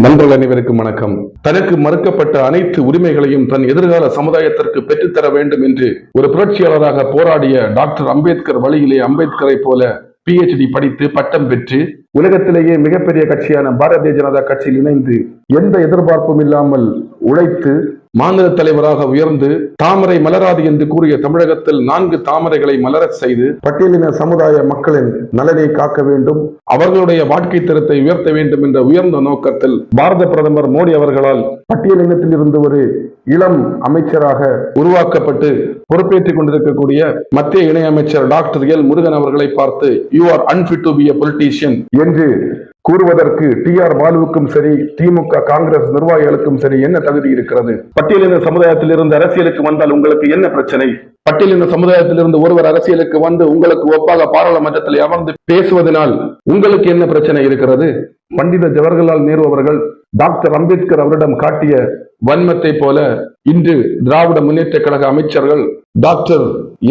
நண்பர்கள் அனைவருக்கும் வணக்கம். தனக்கு மறுக்கப்பட்ட அனைத்து உரிமைகளையும் தன் எதிர்கால சமுதாயத்திற்கு பெற்றுத்தர வேண்டும் என்று ஒரு புரட்சியாளராக போராடிய டாக்டர் அம்பேத்கர் வழியிலே அம்பேத்கரை போல PhD படித்து பட்டம் பெற்று உலகத்திலேயே மிகப்பெரிய கட்சியான பாரதிய ஜனதா கட்சியில் இணைந்து எந்த எதிர்பார்ப்பும் இல்லாமல் உழைத்து மாநில தலைவராக உயர்ந்து தாமரை மலராது என்று கூறிய தமிழகத்தில் 4 தாமரைகளை மலரச் செய்து பட்டியலின சமுதாய மக்களின் நலனை காக்க வேண்டும், அவர்களுடைய வாழ்க்கை தரத்தை உயர்த்த வேண்டும் என்ற உயர்ந்த நோக்கத்தில் பாரத பிரதமர் மோடி அவர்களால் பட்டியலினத்தில் இருந்து ஒரு இளம் அமைச்சராக உருவாக்கப்பட்டு பொறுப்பேற்றுக் கொண்டிருக்கக்கூடிய மத்திய இணையமைச்சர் டாக்டர் எல் முருகன் அவர்களை பார்த்து you are unfit to be a politician என்று கூறுவதற்கு TR பாலுவுக்கும் சரி, திமுக காங்கிரஸ் நிர்வாகிகளுக்கும் சரி என்ன தகுதி இருக்கிறது? பட்டியலின சமுதாயத்தில் இருந்து அரசியலுக்கு வந்தால் உங்களுக்கு என்ன பிரச்சனை? பட்டியலின சமுதாயத்திலிருந்து ஒருவர் அரசியலுக்கு வந்து உங்களுக்கு ஒப்பாக பாராளுமன்றத்தில் அமர்ந்து பேசுவதனால் உங்களுக்கு என்ன பிரச்சனை இருக்கிறது? பண்டித ஜவஹர்லால் நேரு அவர்கள் டாக்டர் அம்பேத்கர் அவரிடம் காட்டிய வன்மத்தை போல இன்று திராவிட முன்னேற்ற கழக அமைச்சர்கள் டாக்டர்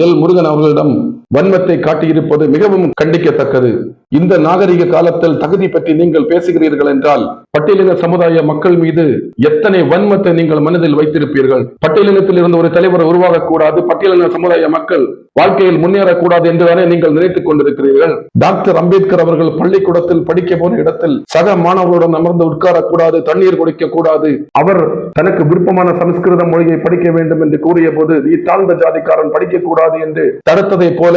எல் முருகன் அவர்களிடம் வன்மத்தை காட்டியிருப்பது மிகவும் கண்டிக்கத்தக்கது. இந்த நாகரிக காலத்தில் தகுதி பற்றி நீங்கள் பேசுகிறீர்கள் என்றால் பட்டியலின சமுதாய மக்கள் மீது எத்தனை வன்மத்தை நீங்கள் மனதில் வைத்திருப்பீர்கள்? பட்டியலினத்தில் இருந்து ஒரு தலைவர் உருவாகக்கூடாது, பட்டியலின சமுதாய மக்கள் வாழ்க்கையில் முன்னேறக்கூடாது என்றுதானே நீங்கள் நினைத்துக் கொண்டிருக்கிறீர்கள். டாக்டர் அம்பேத்கர் அவர்கள் பள்ளிக்கூடத்தில் படிக்க போன இடத்தில் சக மாணவர்களுடன் அமர்ந்து உட்காரக்கூடாது, தண்ணீர் குடிக்க கூடாது, அவர் தனக்கு விருப்பமான சமஸ்கிருத மொழியை படிக்க வேண்டும் என்று கூறிய போது தாழ்ந்த ஜாதிக்காரன் படிக்க கூடாது என்று தடுத்ததை போல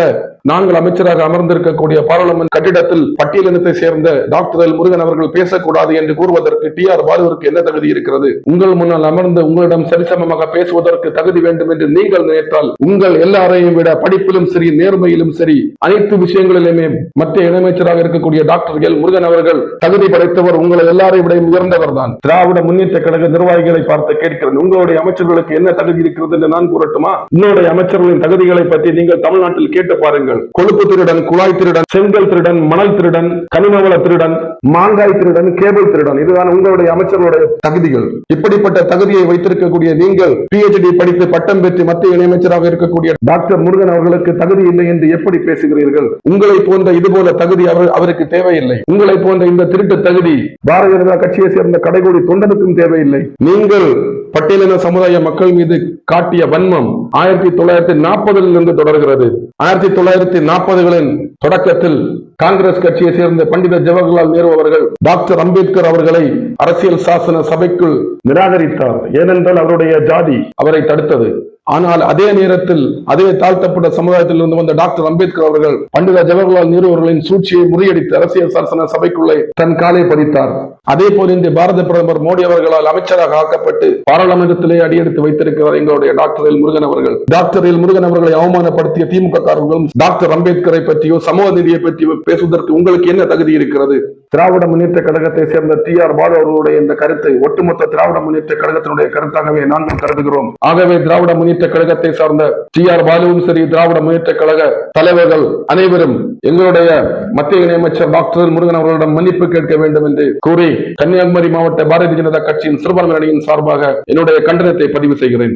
நாங்கள் அமைச்சராக அமர்ந்திருக்கக்கூடிய பாராளுமன்ற கட்டிடத்தில் பட்டியலினத்தை சேர்ந்த டாக்டர் எல் முருகன் அவர்கள் பேசக்கூடாது என்று கூறுவதற்கு TR பாலுவிற்கு என்ன தகுதி இருக்கிறது? உங்கள் முன்னால் அமர்ந்து உங்களிடம் சரிசமமாக பேசுவதற்கு தகுதி வேண்டும் என்று நீங்கள் நினைத்தால் உங்கள் எல்லாரையும் விட படிப்பிலும் சரி, நேர்மையிலும் சரி, அனைத்து விஷயங்களிலுமே மத்திய இணையமைச்சராக இருக்கக்கூடிய டாக்டர் எல் முருகன் அவர்கள் தகுதி படைத்தவர், உங்களை எல்லாரையும் விட உயர்ந்தவர் தான். திராவிட முன்னேற்ற கழக நிர்வாகிகளை பார்த்து கேட்கிறேன், உங்களுடைய அமைச்சர்களுக்கு என்ன தகுதி இருக்கிறது என்று நான் கூறட்டுமா? உங்களுடைய அமைச்சர்களின் தகுதிகளை பற்றி நீங்கள் தமிழ்நாட்டில் கேட்டு பாருங்கள். கொழுப்பு திருடன், குழாய் திருடன், செங்கல் திருடன், மணல் திருடன், கனிமவள திருடன், மாங்காய் திருடன், கேபிள் திருடன், இதுதான் உங்களுடைய அமைச்சர்களுடைய தகுதிகள். இப்படிப்பட்ட தகுதியை வைத்திருக்கக்கூடிய நீங்கள் PhD படித்து பட்டம் பெற்று மத்திய இணையமைச்சராக இருக்கக்கூடிய டாக்டர் முருகன் அவர்களுக்கு தகுதி இல்லை என்று எப்படி பேசுகிறீர்கள்? உங்களை போன்ற இதுபோல தகுதி அவருக்கு தேவையில்லை. உங்களை போன்ற இந்த திருட்டு தகுதி பாரதிய ஜனதா கட்சியை சேர்ந்த கடைகோடி தொண்டனுக்கும் தேவையில்லை. நீங்கள் பட்டியலின சமுதாய மக்கள் மீது காட்டிய வன்மம் 1940 இருந்து தொடர்கிறது. 1940களின் தொடக்கத்தில் காங்கிரஸ் கட்சியை சேர்ந்த பண்டித ஜவஹர்லால் நேரு அவர்கள் டாக்டர் அம்பேத்கர் அவர்களை அரசியல் சாசன சபைக்குள் நிராகரித்தார். ஏனென்றால் அவருடைய ஜாதி அவரை தடுத்தது. ஆனால் அதே நேரத்தில் அதே தாழ்த்தப்பட்ட சமுதாயத்தில் இருந்து வந்த டாக்டர் அம்பேத்கர் அவர்கள் பண்டித ஜவஹர்லால் நேரு அவர்களின் சூழ்ச்சியை முறியடித்து அரசியல் சாசன சபைக்குள்ளே தன் காலை பதித்தார். அதே போல் இந்த பாரத பிரதமர் மோடி அவர்களால் அமைச்சராக ஆக்கப்பட்டு பாராளுமன்றத்திலே அடியெடுத்து வைத்திருக்கிறார் எங்களுடைய டாக்டர் எல் முருகன் அவர்கள். டாக்டர் எல் முருகன் அவர்களை அவமானப்படுத்திய திமுக காரர்களும் டாக்டர் அம்பேத்கரை பற்றியோ சமூக நீதியை பற்றியோ பேசுவதற்கு உங்களுக்கு என்ன தகுதி இருக்கிறது? திராவிட முன்னேற்ற கழகத்தை சேர்ந்த TR பாலு அவர்களுடைய இந்த கருத்தை ஒட்டுமொத்த திராவிட முன்னேற்ற கழகத்தினுடைய கருத்தாகவே நாங்கள் கருதுகிறோம். ஆகவே திராவிட முன்னேற்ற கழகத்தை சார்ந்த TR பாலுவும் சரி, திராவிட முன்னேற்ற கழக தலைவர்கள் அனைவரும் எங்களுடைய மத்திய இணையமைச்சர் டாக்டர் முருகன் அவர்களிடம் மன்னிப்பு கேட்க வேண்டும் என்று கூறி கன்னியாகுமரி மாவட்ட பாரதிய ஜனதா கட்சியின் சிறுபான்மை அணியின் சார்பாக என்னுடைய கண்டனத்தை பதிவு செய்கிறேன்.